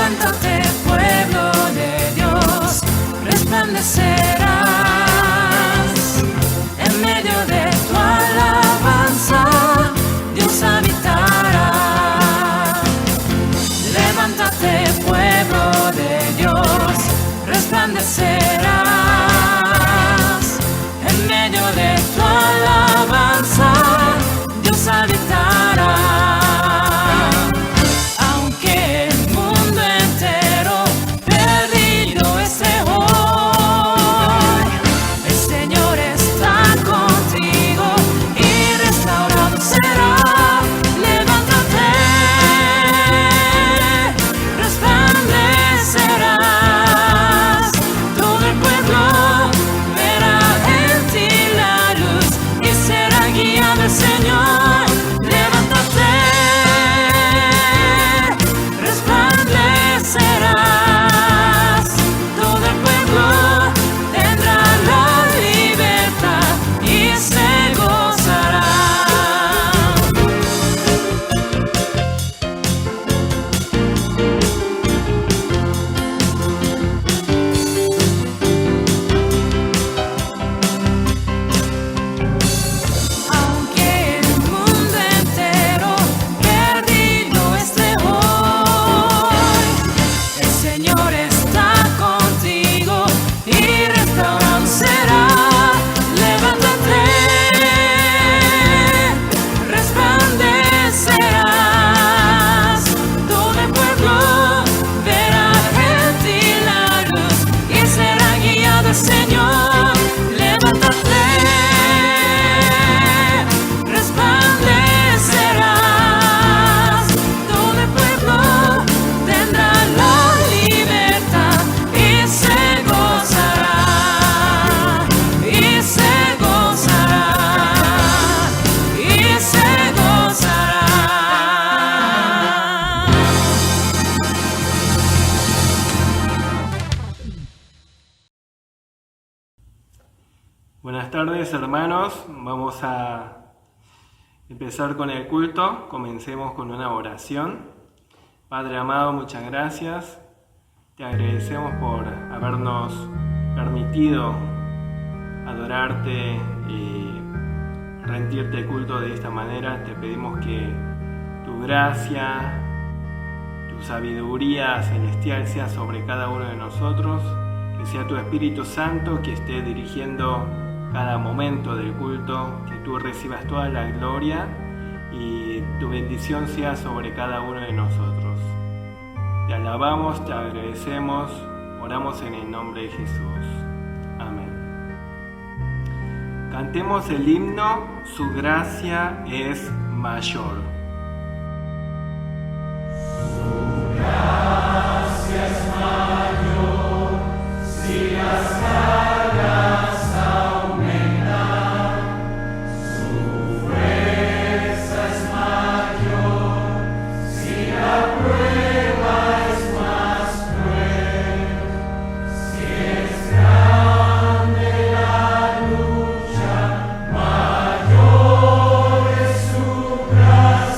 Levántate, pueblo de Dios, resplandecerás. En medio de tu alabanza, Dios habitará. Levántate, pueblo de Dios, resplandecerás. En medio de tu alabanza, Dios habitará. Aunque el mundo entero perdido esté hoy, el Señor está contigo y restaurado será. Levántate, resplandecerás. Todo el pueblo verá en ti la luz y será guiado el Señor. Levántate, resplandecerás. Todo el pueblo tendrá la libertad y se gozará. Aunque el mundo entero perdido esté hoy, el Señor está contigo y restaurado será. Levántate, resplandecerás. Todo el pueblo verá en ti la luz y será guiado el Señor. Levántate, resplandecerás. Todo el pueblo tendrá la libertad y se gozará. Y se gozará. Y se gozará. Buenas tardes, hermanos. Vamos a empezar con el culto. Comencemos con una oración. Padre amado, muchas gracias. Te agradecemos por habernos permitido adorarte y rendirte el culto de esta manera. Te pedimos que tu gracia, tu sabiduría celestial sea sobre cada uno de nosotros, que sea tu Espíritu Santo que esté dirigiendo cada momento del culto, que tú recibas toda la gloria y tu bendición sea sobre cada uno de nosotros. Te alabamos, te agradecemos, oramos en el nombre de Jesús. Amén. Cantemos el himno, su gracia es mayor. Mayor es su gracia.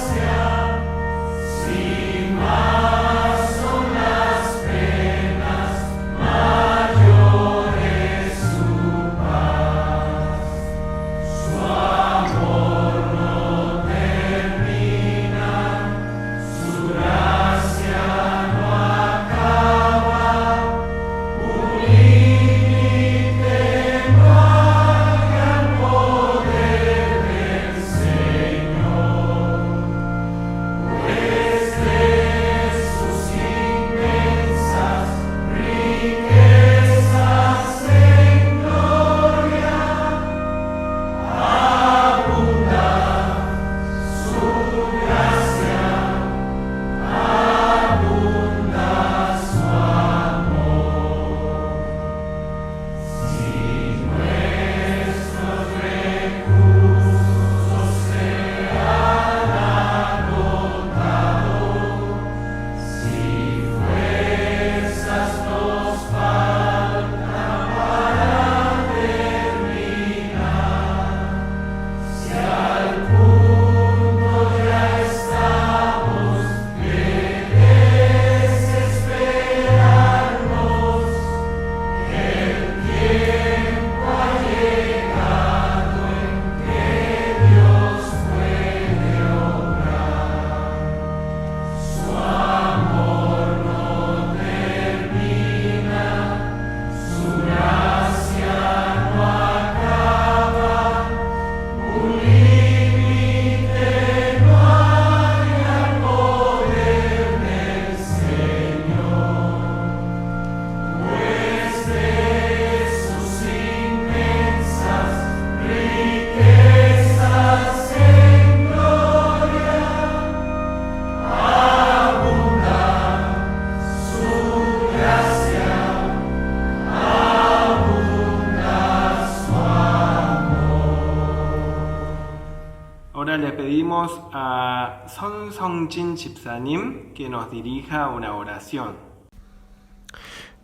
pedimos a Son Songjin Chipsanim que nos dirija una oración.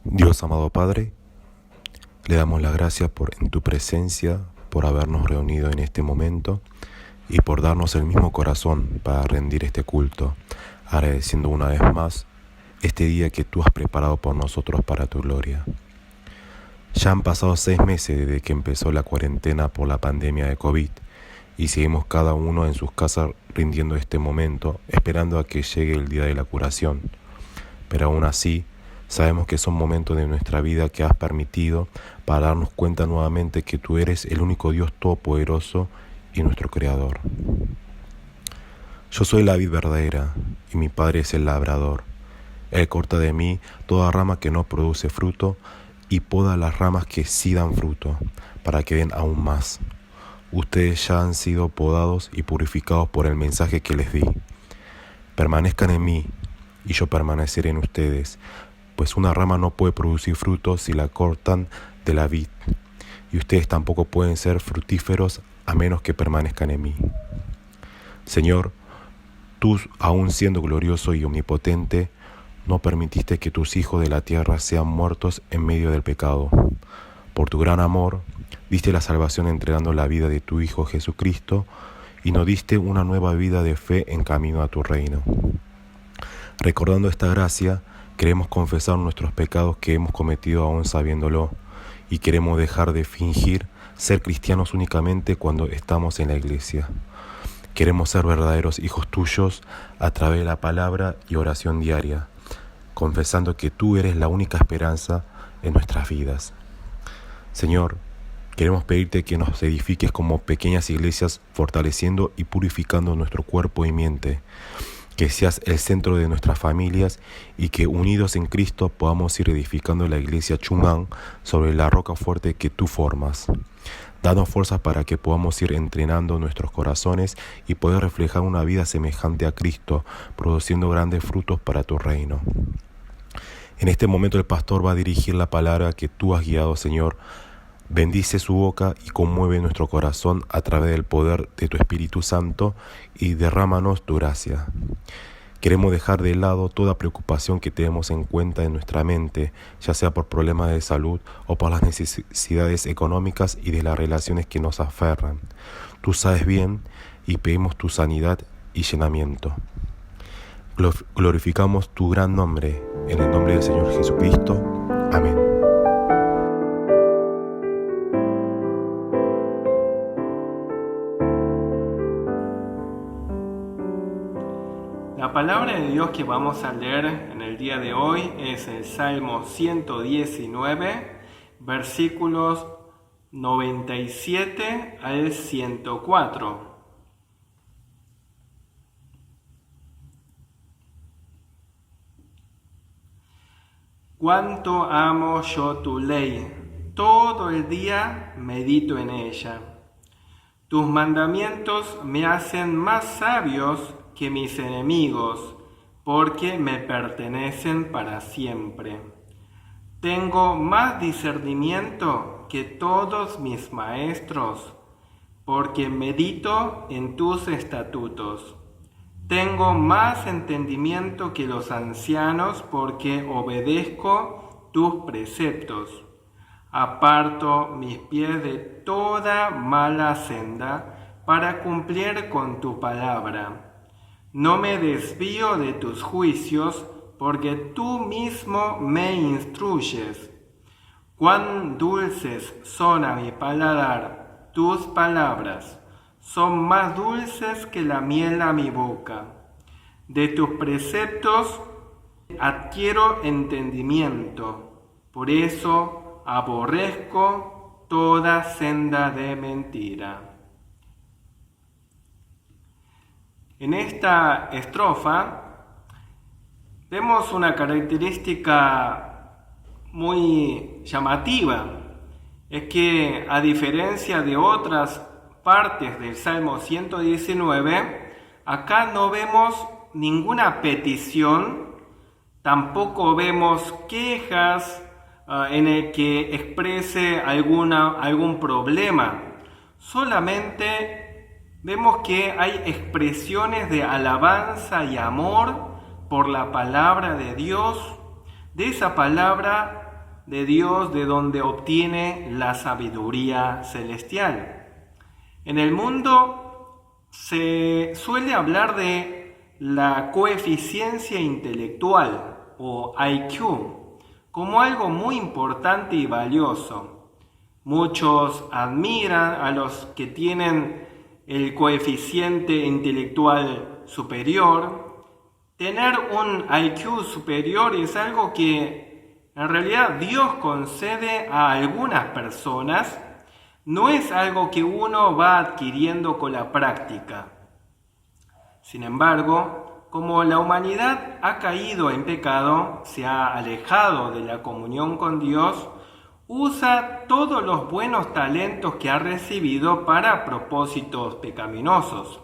Dios amado Padre, le damos las gracias en tu presencia, por habernos reunido en este momento y por darnos el mismo corazón para rendir este culto, agradeciendo una vez más este día que tú has preparado por nosotros para tu gloria. Ya han pasado 6 meses desde que empezó la cuarentena por la pandemia de COVID y seguimos cada uno en sus casas rindiendo este momento, esperando a que llegue el día de la curación. Pero aún así, sabemos que son momentos de nuestra vida que has permitido para darnos cuenta nuevamente que tú eres el único Dios todopoderoso y nuestro Creador. Yo soy la vid verdadera y mi Padre es el labrador. Él corta de mí toda rama que no produce fruto y poda las ramas que sí dan fruto, para que den aún más. Ustedes ya han sido podados y purificados por el mensaje que les di. Permanezcan en mí y yo permaneceré en ustedes, pues una rama no puede producir frutos si la cortan de la vid, y ustedes tampoco pueden ser fructíferos a menos que permanezcan en mí. Señor, tú, aún siendo glorioso y omnipotente, no permitiste que tus hijos de la tierra sean muertos en medio del pecado. Por tu gran amor, diste la salvación entregando la vida de tu Hijo Jesucristo y nos diste una nueva vida de fe en camino a tu reino. Recordando esta gracia, queremos confesar nuestros pecados que hemos cometido aún sabiéndolo y queremos dejar de fingir ser cristianos únicamente cuando estamos en la iglesia. Queremos ser verdaderos hijos tuyos a través de la palabra y oración diaria, confesando que tú eres la única esperanza en nuestras vidas. Señor, queremos pedirte que nos edifiques como pequeñas iglesias, fortaleciendo y purificando nuestro cuerpo y mente, que seas el centro de nuestras familias y que unidos en Cristo podamos ir edificando la iglesia Chung'an sobre la roca fuerte que tú formas. Danos fuerzas para que podamos ir entrenando nuestros corazones y poder reflejar una vida semejante a Cristo, produciendo grandes frutos para tu reino. En este momento el pastor va a dirigir la palabra que tú has guiado, Señor. Bendice su boca y conmueve nuestro corazón a través del poder de tu Espíritu Santo y derrámanos tu gracia. Queremos dejar de lado toda preocupación que tenemos en cuenta en nuestra mente, ya sea por problemas de salud o por las necesidades económicas y de las relaciones que nos aferran. Tú sabes bien y pedimos tu sanidad y llenamiento. Glorificamos tu gran nombre, en el nombre del Señor Jesucristo. Amén. La palabra de Dios que vamos a leer en el día de hoy es el Salmo 119, versículos 97 al 104. Cuánto amo yo tu ley, todo el día medito en ella. Tus mandamientos me hacen más sabios que mis enemigos, porque me pertenecen para siempre. Tengo más discernimiento que todos mis maestros, porque medito en tus estatutos. Tengo más entendimiento que los ancianos, porque obedezco tus preceptos. Aparto mis pies de toda mala senda para cumplir con tu palabra. No me desvío de tus juicios, porque tú mismo me instruyes. Cuán dulces son a mi paladar tus palabras, son más dulces que la miel a mi boca. De tus preceptos adquiero entendimiento, por eso aborrezco toda senda de mentira. En esta estrofa vemos una característica muy llamativa, es que a diferencia de otras partes del Salmo 119, acá no vemos ninguna petición, tampoco vemos quejas en el que exprese algún problema, solamente vemos que hay expresiones de alabanza y amor por la palabra de Dios, de esa palabra de Dios de donde obtiene la sabiduría celestial. En el mundo se suele hablar de la coeficiencia intelectual o IQ como algo muy importante y valioso. Muchos admiran a los que tienen el coeficiente intelectual superior. Tener un IQ superior es algo que en realidad Dios concede a algunas personas, no es algo que uno va adquiriendo con la práctica. Sin embargo, como la humanidad ha caído en pecado, se ha alejado de la comunión con Dios, usa todos los buenos talentos que ha recibido para propósitos pecaminosos.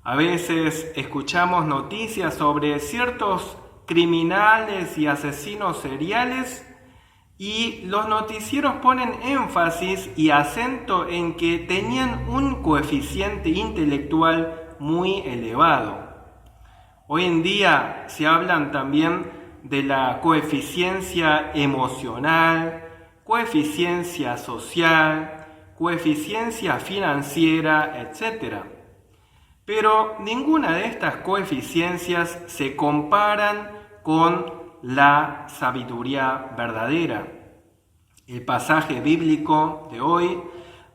A veces escuchamos noticias sobre ciertos criminales y asesinos seriales y los noticieros ponen énfasis y acento en que tenían un coeficiente intelectual muy elevado. Hoy en día se hablan también de la coeficiencia emocional, coeficiencia social, coeficiencia financiera, etc. Pero ninguna de estas coeficiencias se comparan con la sabiduría verdadera. El pasaje bíblico de hoy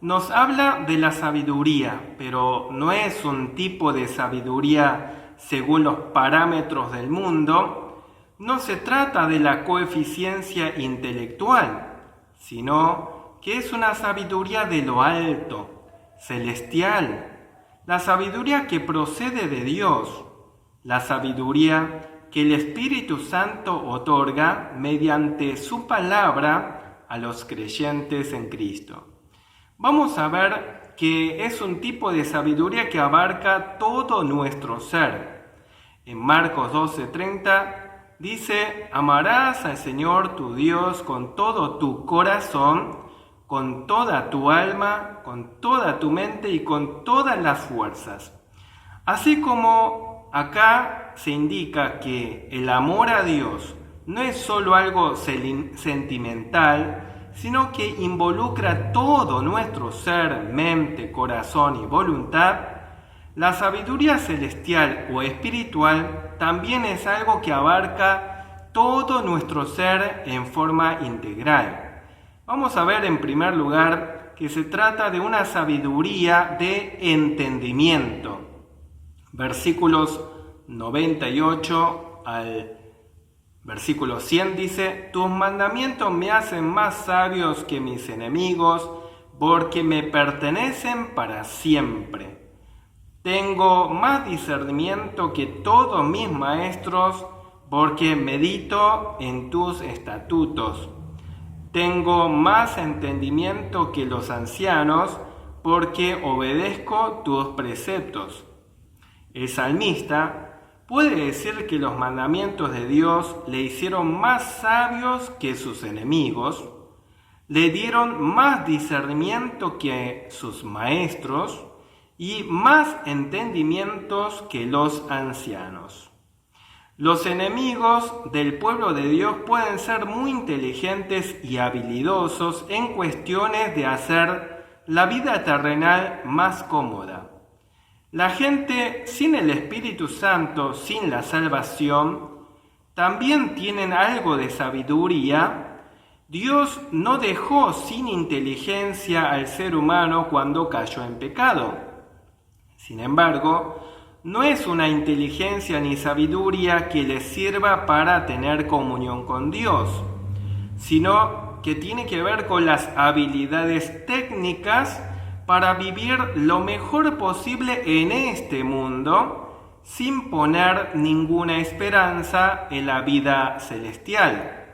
nos habla de la sabiduría, pero no es un tipo de sabiduría según los parámetros del mundo. No se trata de la coeficiencia intelectual, sino que es una sabiduría de lo alto, celestial, la sabiduría que procede de Dios, la sabiduría que el Espíritu Santo otorga mediante su palabra a los creyentes en Cristo. Vamos a ver que es un tipo de sabiduría que abarca todo nuestro ser. En Marcos 12:30 dice: amarás al Señor tu Dios con todo tu corazón, con toda tu alma, con toda tu mente y con todas las fuerzas. Así como acá se indica que el amor a Dios no es solo algo sentimental, sino que involucra todo nuestro ser, mente, corazón y voluntad, la sabiduría celestial o espiritual también es algo que abarca todo nuestro ser en forma integral. Vamos a ver en primer lugar que se trata de una sabiduría de entendimiento. Versículos 98 al versículo 100 dice: tus mandamientos me hacen más sabios que mis enemigos, porque me pertenecen para siempre. Tengo más discernimiento que todos mis maestros, porque medito en tus estatutos. Tengo más entendimiento que los ancianos, porque obedezco tus preceptos. El salmista puede decir que los mandamientos de Dios le hicieron más sabios que sus enemigos, le dieron más discernimiento que sus maestros y más entendimientos que los ancianos. Los enemigos del pueblo de Dios pueden ser muy inteligentes y habilidosos en cuestiones de hacer la vida terrenal más cómoda. La gente sin el Espíritu Santo, sin la salvación, también tienen algo de sabiduría. Dios no dejó sin inteligencia al ser humano cuando cayó en pecado. Sin embargo, no es una inteligencia ni sabiduría que les sirva para tener comunión con Dios, sino que tiene que ver con las habilidades técnicas para vivir lo mejor posible en este mundo sin poner ninguna esperanza en la vida celestial.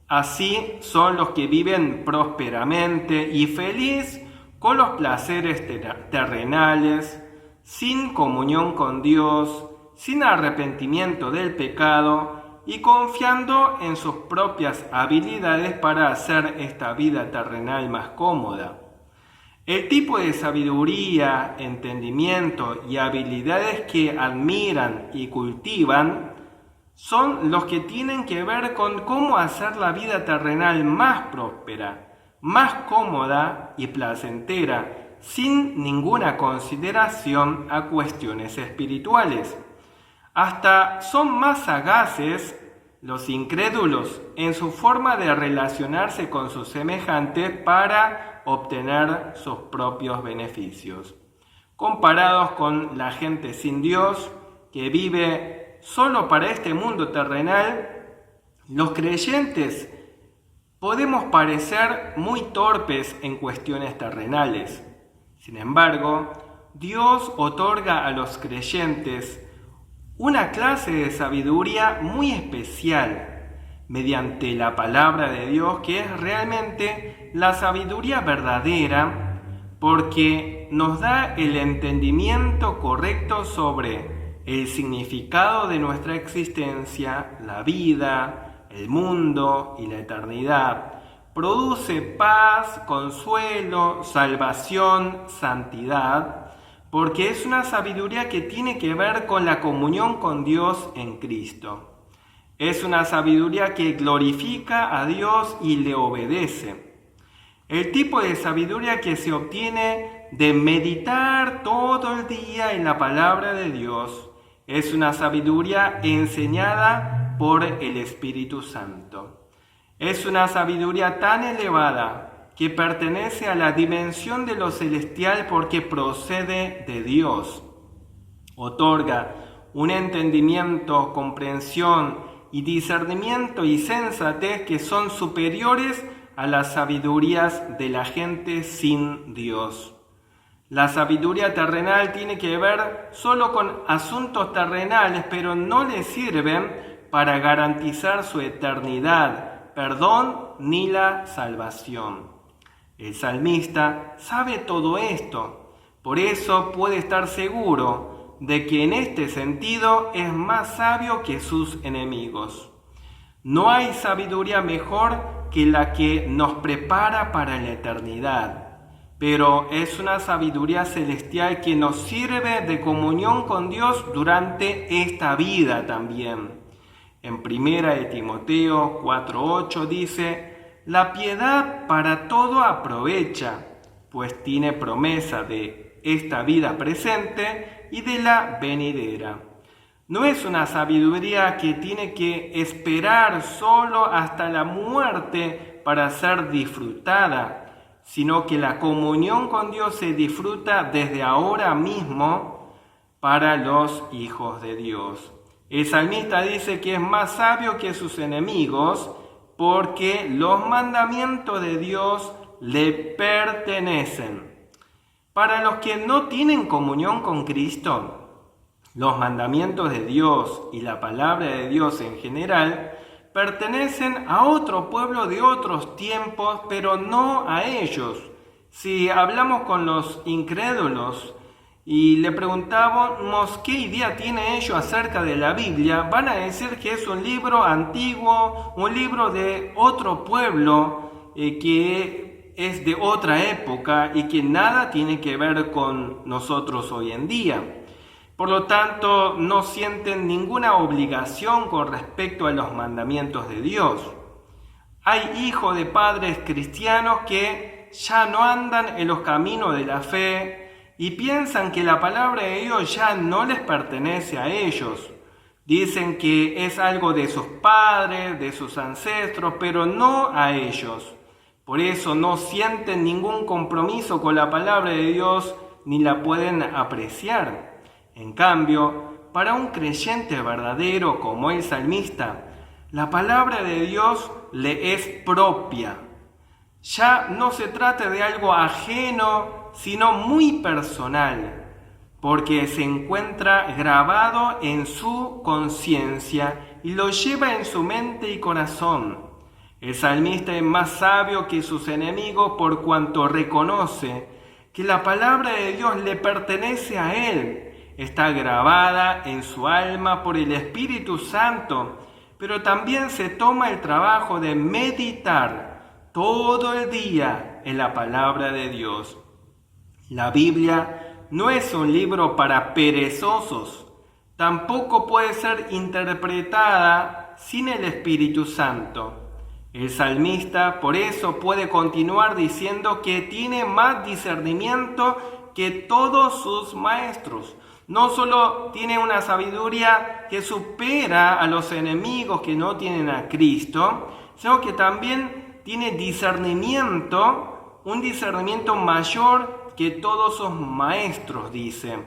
Así son los que viven prósperamente y feliz con los placeres terrenales, sin comunión con Dios, sin arrepentimiento del pecado y confiando en sus propias habilidades para hacer esta vida terrenal más cómoda. El tipo de sabiduría, entendimiento y habilidades que admiran y cultivan son los que tienen que ver con cómo hacer la vida terrenal más próspera, más cómoda y placentera, sin ninguna consideración a cuestiones espirituales. Hasta son más sagaces los incrédulos en su forma de relacionarse con sus semejantes para obtener sus propios beneficios, comparados con la gente sin Dios que vive solo para este mundo terrenal. Los creyentes podemos parecer muy torpes en cuestiones terrenales. Sin embargo, Dios otorga a los creyentes una clase de sabiduría muy especial mediante la palabra de Dios, que es realmente la sabiduría verdadera, porque nos da el entendimiento correcto sobre el significado de nuestra existencia, la vida, el mundo y la eternidad. Produce paz, consuelo, salvación, santidad, porque es una sabiduría que tiene que ver con la comunión con Dios en Cristo. Es una sabiduría que glorifica a Dios y le obedece. El tipo de sabiduría que se obtiene de meditar todo el día en la palabra de Dios es una sabiduría enseñada por el Espíritu Santo. Es una sabiduría tan elevada que pertenece a la dimensión de lo celestial porque procede de Dios. Otorga un entendimiento, comprensión y discernimiento y sensatez que son superiores a las sabidurías de la gente sin Dios. La sabiduría terrenal tiene que ver solo con asuntos terrenales, pero no le sirven para garantizar su eternidad, perdón ni la salvación. El salmista sabe todo esto, por eso puede estar seguro de que en este sentido es más sabio que sus enemigos. No hay sabiduría mejor que la que nos prepara para la eternidad, pero es una sabiduría celestial que nos sirve de comunión con Dios durante esta vida también. En 1 Timoteo 4:8 dice: la piedad para todo aprovecha, pues tiene promesa de esta vida presente y de la venidera. No es una sabiduría que tiene que esperar solo hasta la muerte para ser disfrutada, sino que la comunión con Dios se disfruta desde ahora mismo para los hijos de Dios. El salmista dice que es más sabio que sus enemigos, porque los mandamientos de Dios le pertenecen. Para los que no tienen comunión con Cristo, los mandamientos de Dios y la palabra de Dios en general pertenecen a otro pueblo de otros tiempos, pero no a ellos. Si hablamos con los incrédulos y le preguntábamos qué idea tiene ellos acerca de la Biblia, van a decir que es un libro antiguo, un libro de otro pueblo que es de otra época y que nada tiene que ver con nosotros hoy en día. Por lo tanto, no sienten ninguna obligación con respecto a los mandamientos de Dios. Hay hijos de padres cristianos que ya no andan en los caminos de la fe y piensan que la palabra de Dios ya no les pertenece a ellos. Dicen que es algo de sus padres, de sus ancestros, pero no a ellos. Por eso no sienten ningún compromiso con la palabra de Dios ni la pueden apreciar. En cambio, para un creyente verdadero como el salmista, la palabra de Dios le es propia. Ya no se trata de algo ajeno, sino muy personal, porque se encuentra grabado en su conciencia y lo lleva en su mente y corazón. El salmista es más sabio que sus enemigos por cuanto reconoce que la palabra de Dios le pertenece a él, está grabada en su alma por el Espíritu Santo, pero también se toma el trabajo de meditar todo el día en la palabra de Dios. La Biblia no es un libro para perezosos, tampoco puede ser interpretada sin el Espíritu Santo. El salmista por eso puede continuar diciendo que tiene más discernimiento que todos sus maestros. No solo tiene una sabiduría que supera a los enemigos que no tienen a Cristo, sino que también tiene discernimiento, un discernimiento mayor que todos sus maestros, dice.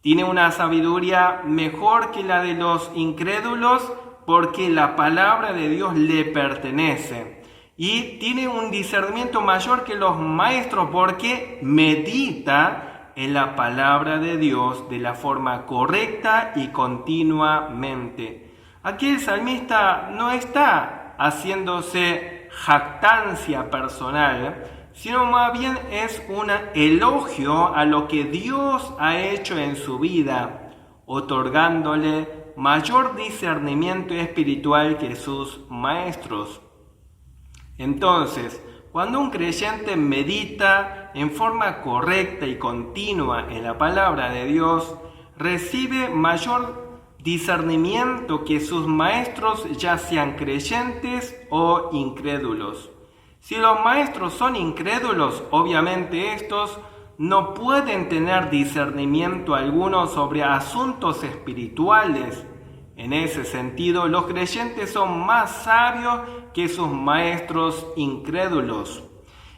Tiene una sabiduría mejor que la de los incrédulos, porque la palabra de Dios le pertenece. Y tiene un discernimiento mayor que los maestros porque medita en la palabra de Dios de la forma correcta y continuamente. Aquí el salmista no está haciéndose jactancia personal, sino más bien es un elogio a lo que Dios ha hecho en su vida, otorgándole mayor discernimiento espiritual que sus maestros. Entonces, cuando un creyente medita en forma correcta y continua en la palabra de Dios, recibe mayor discernimiento que sus maestros, ya sean creyentes o incrédulos. Si los maestros son incrédulos, obviamente estos no pueden tener discernimiento alguno sobre asuntos espirituales. En ese sentido, los creyentes son más sabios que sus maestros incrédulos.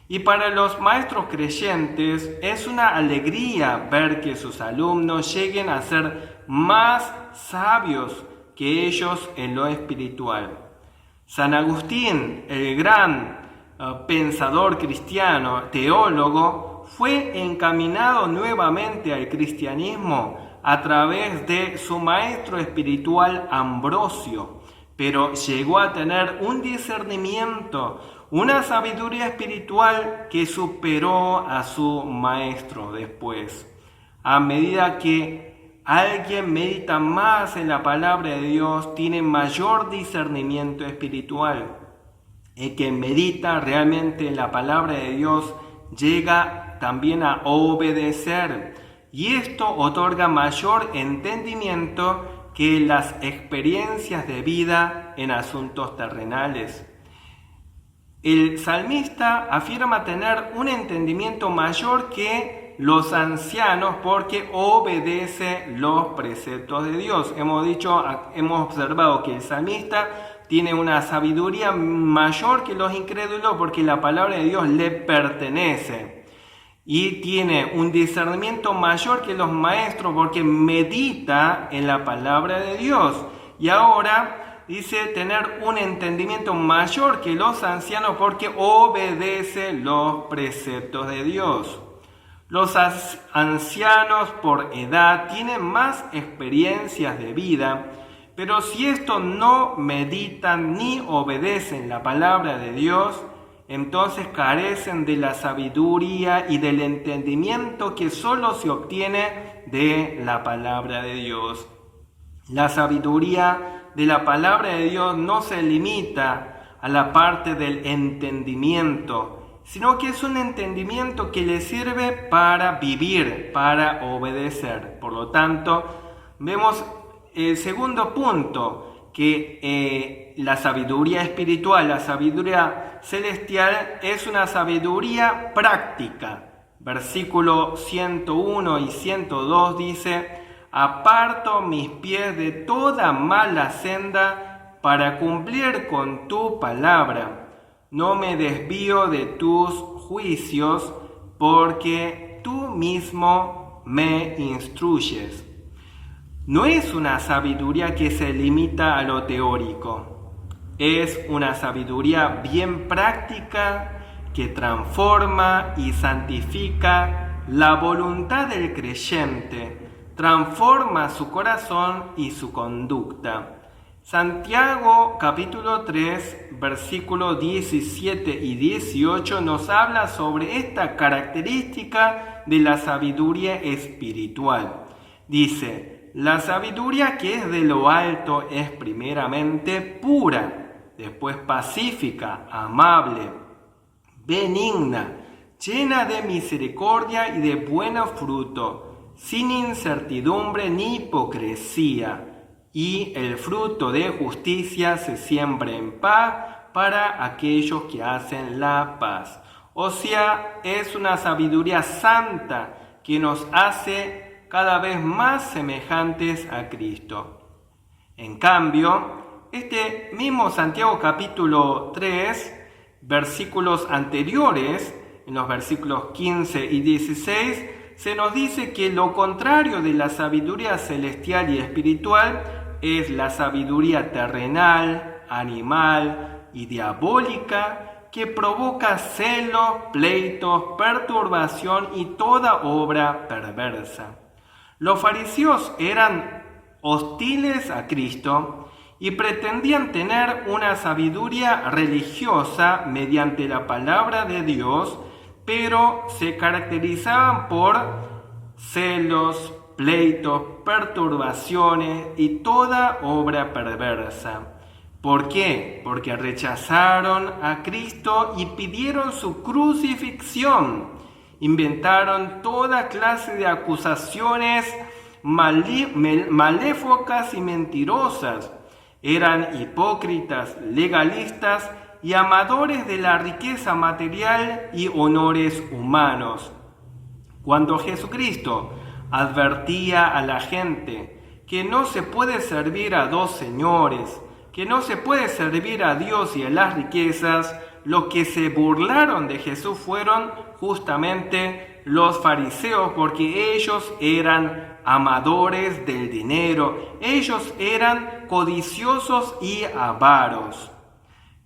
Y para los maestros creyentes es una alegría ver que sus alumnos lleguen a ser más sabios que ellos en lo espiritual. San Agustín, el gran pensador cristiano, teólogo, fue encaminado nuevamente al cristianismo a través de su maestro espiritual Ambrosio, pero llegó a tener un discernimiento, una sabiduría espiritual que superó a su maestro después. A medida que alguien medita más en la palabra de Dios, tiene mayor discernimiento espiritual. El que medita realmente en la palabra de Dios llega también a obedecer, y esto otorga mayor entendimiento que las experiencias de vida en asuntos terrenales. El salmista afirma tener un entendimiento mayor que los ancianos porque obedece los preceptos de Dios. Hemos observado que el salmista tiene una sabiduría mayor que los incrédulos porque la palabra de Dios le pertenece. Y tiene un discernimiento mayor que los maestros porque medita en la palabra de Dios. Y ahora dice tener un entendimiento mayor que los ancianos porque obedece los preceptos de Dios. Los ancianos por edad tienen más experiencias de vida, pero si estos no meditan ni obedecen la palabra de Dios, entonces carecen de la sabiduría y del entendimiento que solo se obtiene de la palabra de Dios. La sabiduría de la palabra de Dios no se limita a la parte del entendimiento, sino que es un entendimiento que le sirve para vivir, para obedecer. Por lo tanto, vemos el segundo punto, que la sabiduría espiritual, la sabiduría celestial es una sabiduría práctica. Versículo 101 y 102 dice: aparto mis pies de toda mala senda para cumplir con tu palabra. No me desvío de tus juicios, porque tú mismo me instruyes. No es una sabiduría que se limita a lo teórico, es una sabiduría bien práctica que transforma y santifica la voluntad del creyente, transforma su corazón y su conducta. Santiago capítulo 3, versículos 17 y 18 nos habla sobre esta característica de la sabiduría espiritual. Dice: la sabiduría que es de lo alto es primeramente pura, después pacífica, amable, benigna, llena de misericordia y de buen fruto, sin incertidumbre ni hipocresía, y el fruto de justicia se siembra en paz para aquellos que hacen la paz. O sea, es una sabiduría santa que nos hace cada vez más semejantes a Cristo. En cambio, este mismo Santiago capítulo 3, versículos anteriores, en los versículos 15 y 16, se nos dice que lo contrario de la sabiduría celestial y espiritual es la sabiduría terrenal, animal y diabólica, que provoca celos, pleitos, perturbación y toda obra perversa. Los fariseos eran hostiles a Cristo y pretendían tener una sabiduría religiosa mediante la palabra de Dios, pero se caracterizaban por celos, pleitos, perturbaciones y toda obra perversa. ¿Por qué? Porque rechazaron a Cristo y pidieron su crucifixión. Inventaron toda clase de acusaciones maléficas y mentirosas. Eran hipócritas, legalistas y amadores de la riqueza material y honores humanos. Cuando Jesucristo advertía a la gente que no se puede servir a dos señores, que no se puede servir a Dios y a las riquezas, los que se burlaron de Jesús fueron justamente los fariseos, porque ellos eran amadores del dinero, ellos eran codiciosos y avaros.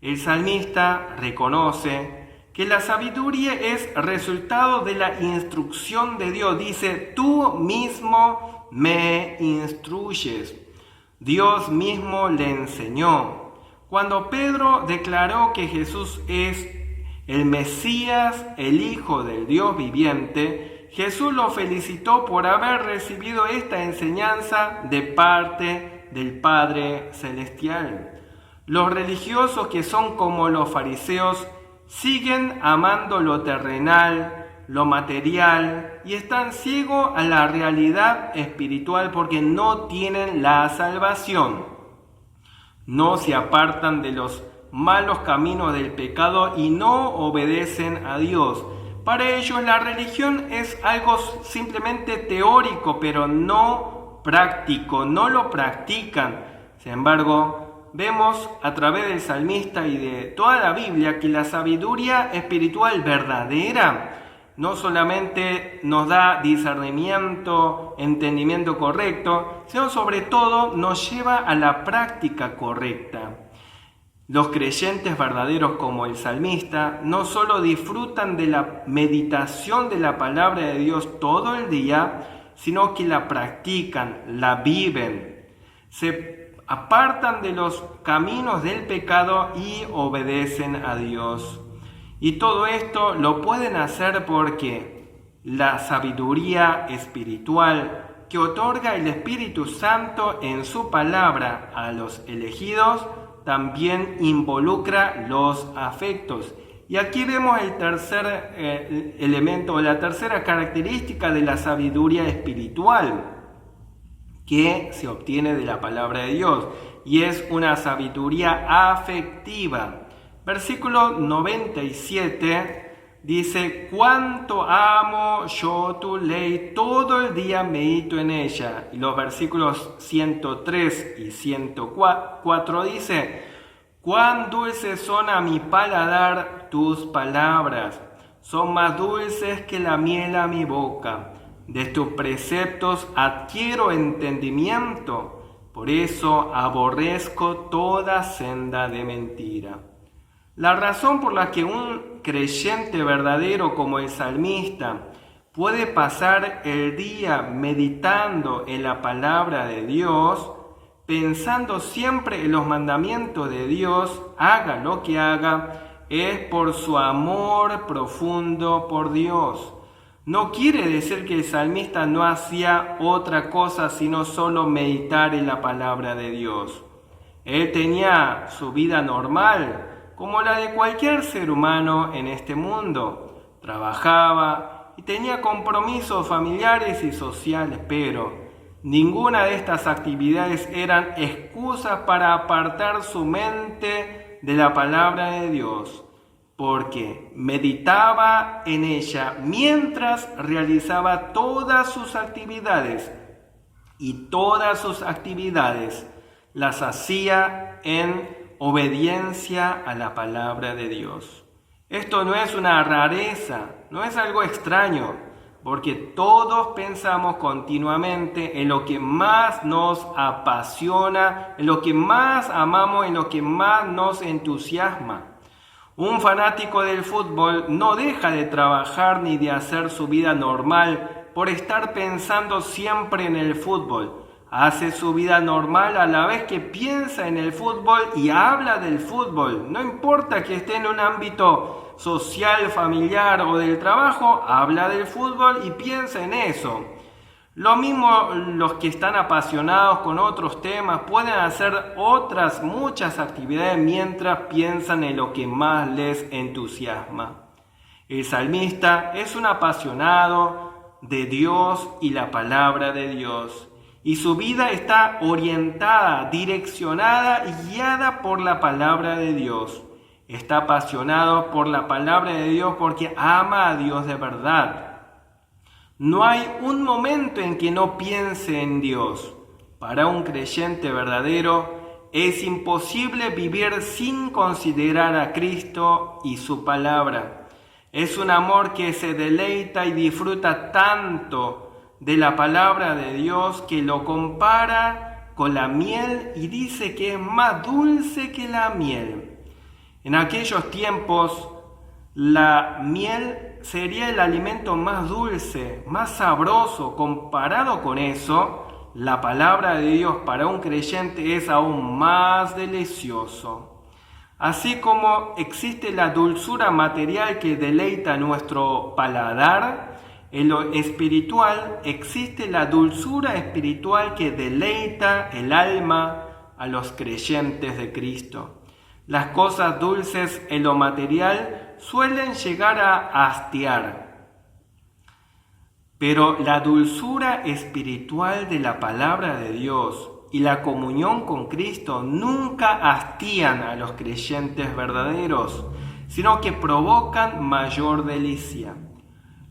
El salmista reconoce que la sabiduría es resultado de la instrucción de Dios. Dice, tú mismo me instruyes. Dios mismo le enseñó. Cuando Pedro declaró que Jesús es el Mesías, el Hijo del Dios viviente, Jesús lo felicitó por haber recibido esta enseñanza de parte del Padre Celestial. Los religiosos que son como los fariseos siguen amando lo terrenal, lo material y están ciegos a la realidad espiritual porque no tienen la salvación. No se apartan de los malos caminos del pecado y no obedecen a Dios. Para ellos la religión es algo simplemente teórico, pero no práctico, no lo practican. Sin embargo, vemos a través del salmista y de toda la Biblia que la sabiduría espiritual verdadera no solamente nos da discernimiento, entendimiento correcto, sino sobre todo nos lleva a la práctica correcta. Los creyentes verdaderos como el salmista no solo disfrutan de la meditación de la palabra de Dios todo el día, sino que la practican, la viven. Se apartan de los caminos del pecado y obedecen a Dios. Y todo esto lo pueden hacer porque la sabiduría espiritual que otorga el Espíritu Santo en su palabra a los elegidos también involucra los afectos. Y aquí vemos el tercer elemento, la tercera característica de la sabiduría espiritual que se obtiene de la palabra de Dios, y es una sabiduría afectiva. Versículo 97 dice, cuánto amo yo tu ley, todo el día medito en ella. Y los versículos 103 y 104 dice, cuán dulces son a mi paladar tus palabras, son más dulces que la miel a mi boca. De tus preceptos adquiero entendimiento, por eso aborrezco toda senda de mentira. La razón por la que un creyente verdadero como el salmista puede pasar el día meditando en la palabra de Dios, pensando siempre en los mandamientos de Dios, haga lo que haga, es por su amor profundo por Dios. No quiere decir que el salmista no hacía otra cosa sino solo meditar en la palabra de Dios. Él tenía su vida normal, como la de cualquier ser humano en este mundo. trabajaba y tenía compromisos familiares y sociales, pero ninguna de estas actividades eran excusas para apartar su mente de la palabra de Dios, porque meditaba en ella mientras realizaba todas sus actividades, y todas sus actividades las hacía en obediencia a la palabra de Dios. Esto no es una rareza, no es algo extraño, porque todos pensamos continuamente en lo que más nos apasiona, en lo que más amamos, en lo que más nos entusiasma. Un fanático del fútbol no deja de trabajar ni de hacer su vida normal por estar pensando siempre en el fútbol. Hace su vida normal a la vez que piensa en el fútbol y habla del fútbol. No importa que esté en un ámbito social, familiar o del trabajo, habla del fútbol y piensa en eso. Lo mismo los que están apasionados con otros temas pueden hacer otras muchas actividades mientras piensan en lo que más les entusiasma. El salmista es un apasionado de Dios y la palabra de Dios, y su vida está orientada, direccionada y guiada por la palabra de Dios. Está apasionado por la palabra de Dios porque ama a Dios de verdad. No hay un momento en que no piense en Dios. Para un creyente verdadero es imposible vivir sin considerar a Cristo y su palabra. Es un amor que se deleita y disfruta tanto de la palabra de Dios que lo compara con la miel y dice que es más dulce que la miel. En aquellos tiempos, la miel sería el alimento más dulce, más sabroso. Comparado con eso, la palabra de Dios para un creyente es aún más delicioso. Así como existe la dulzura material que deleita nuestro paladar, en lo espiritual existe la dulzura espiritual que deleita el alma a los creyentes de Cristo. Las cosas dulces en lo material suelen llegar a hastiar, pero la dulzura espiritual de la palabra de Dios y la comunión con Cristo nunca hastían a los creyentes verdaderos, sino que provocan mayor delicia.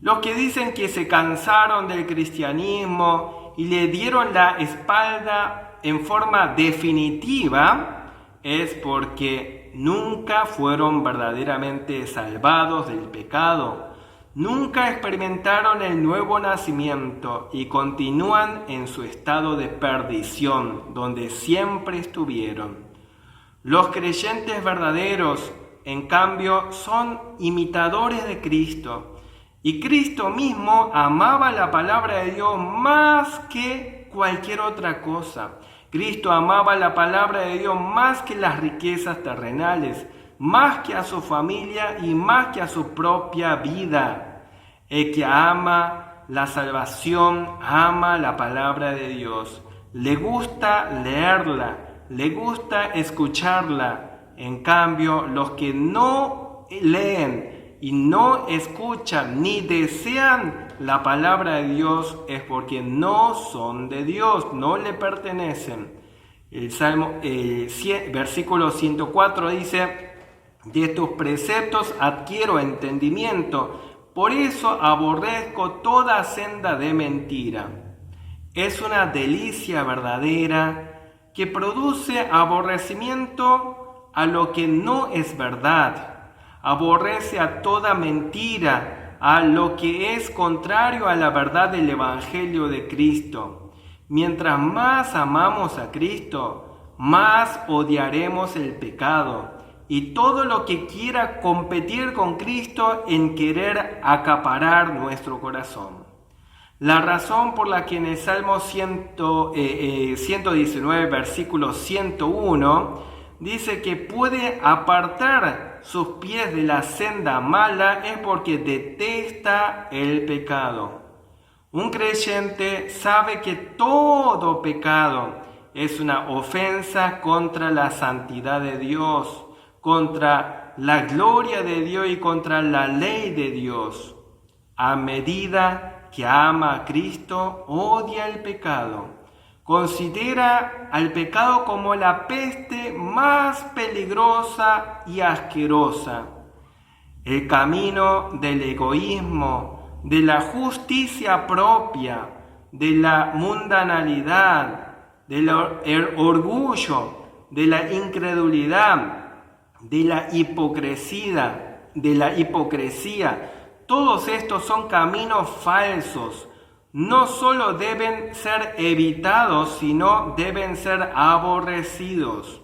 Los que dicen que se cansaron del cristianismo y le dieron la espalda en forma definitiva es porque nunca fueron verdaderamente salvados del pecado, nunca experimentaron el nuevo nacimiento y continúan en su estado de perdición, donde siempre estuvieron. Los creyentes verdaderos, en cambio, son imitadores de Cristo. Y Cristo mismo amaba la palabra de Dios más que cualquier otra cosa. Cristo amaba la palabra de Dios más que las riquezas terrenales, más que a su familia y más que a su propia vida. El que ama la salvación, ama la palabra de Dios. Le gusta leerla, le gusta escucharla. En cambio, los que no leen y no escuchan ni desean la palabra de Dios es porque no son de Dios, no le pertenecen. El versículo 104 dice: de tus preceptos adquiero entendimiento, por eso aborrezco toda senda de mentira. Es una delicia verdadera que produce aborrecimiento a lo que no es verdad. Aborrece a toda mentira, a lo que es contrario a la verdad del Evangelio de Cristo. Mientras más amamos a Cristo, más odiaremos el pecado y todo lo que quiera competir con Cristo en querer acaparar nuestro corazón. La razón por la que en el Salmo 119, versículo 101, dice que puede apartar sus pies de la senda mala es porque detesta el pecado. Un creyente sabe que todo pecado es una ofensa contra la santidad de Dios, contra la gloria de Dios y contra la ley de Dios. A medida que ama a Cristo, odia el pecado. Considera al pecado como la peste más peligrosa y asquerosa. El camino del egoísmo, de la justicia propia, de la mundanalidad, del orgullo, de la incredulidad, de la hipocresía, todos estos son caminos falsos. No solo deben ser evitados, sino deben ser aborrecidos.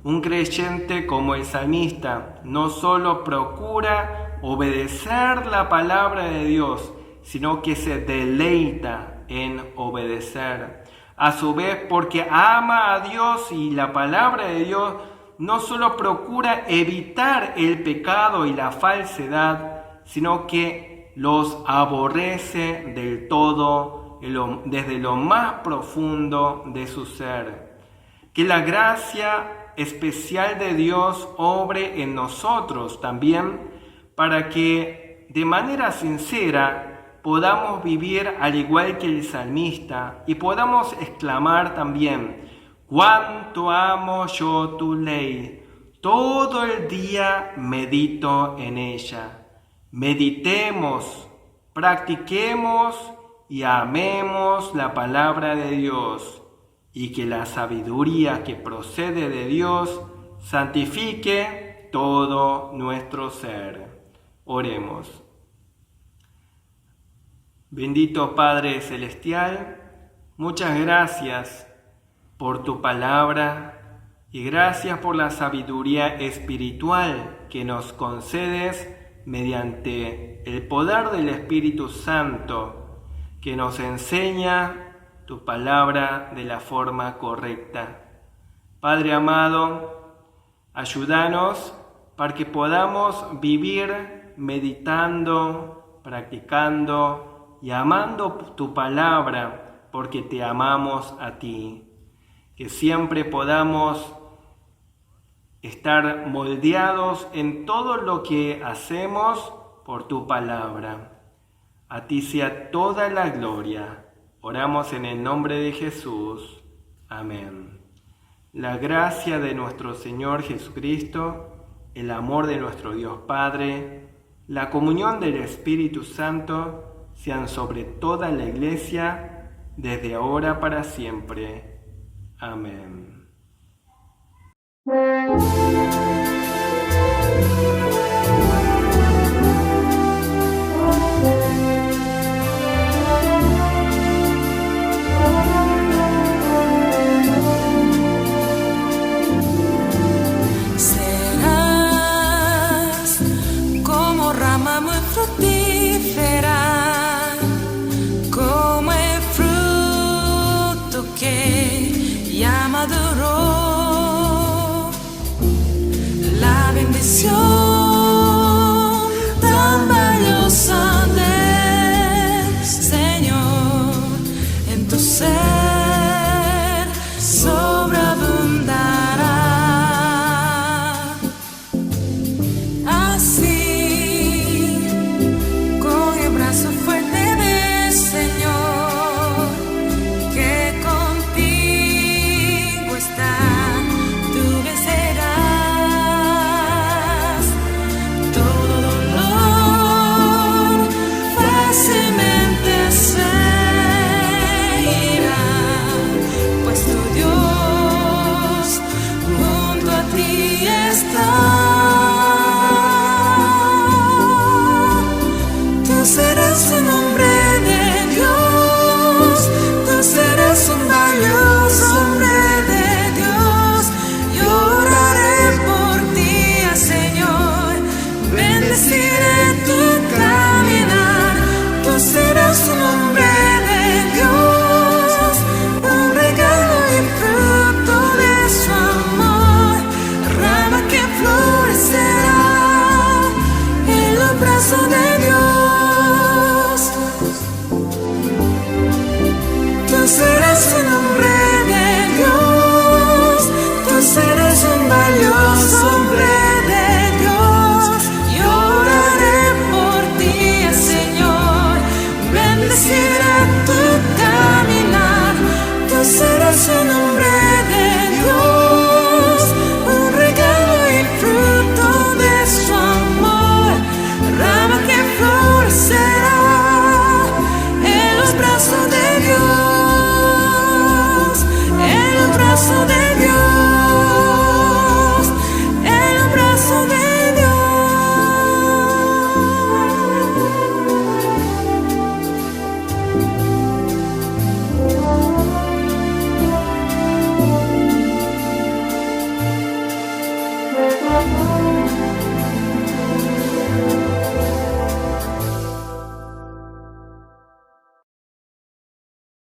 Un creyente como el salmista no solo procura obedecer la palabra de Dios, sino que se deleita en obedecer. A su vez, porque ama a Dios y la palabra de Dios, no solo procura evitar el pecado y la falsedad, sino que los aborrece del todo, desde lo más profundo de su ser. Que la gracia especial de Dios obre en nosotros también, para que de manera sincera podamos vivir al igual que el salmista y podamos exclamar también: «Cuánto amo yo tu ley, todo el día medito en ella». Meditemos, practiquemos y amemos la palabra de Dios, y que la sabiduría que procede de Dios santifique todo nuestro ser. Oremos. Bendito Padre Celestial, muchas gracias por tu palabra y gracias por la sabiduría espiritual que nos concedes mediante el poder del Espíritu Santo, que nos enseña tu palabra de la forma correcta. Padre amado, ayúdanos para que podamos vivir meditando, practicando y amando tu palabra, porque te amamos a ti. Que siempre podamos estar moldeados en todo lo que hacemos por tu palabra. A ti sea toda la gloria. Oramos en el nombre de Jesús. Amén. La gracia de nuestro Señor Jesucristo, el amor de nuestro Dios Padre, la comunión del Espíritu Santo sean sobre toda la Iglesia, desde ahora para siempre. Amén. Serás como rama muy fructífera, como el fruto que ya maduró. La bendición tan valiosa del Señor en tu ser sobreabundará. Así, con el brazo fuerte del Señor, que contigo está, tú vencerás todo dolor, fácilmente se irá, pues tu Dios junto a ti está.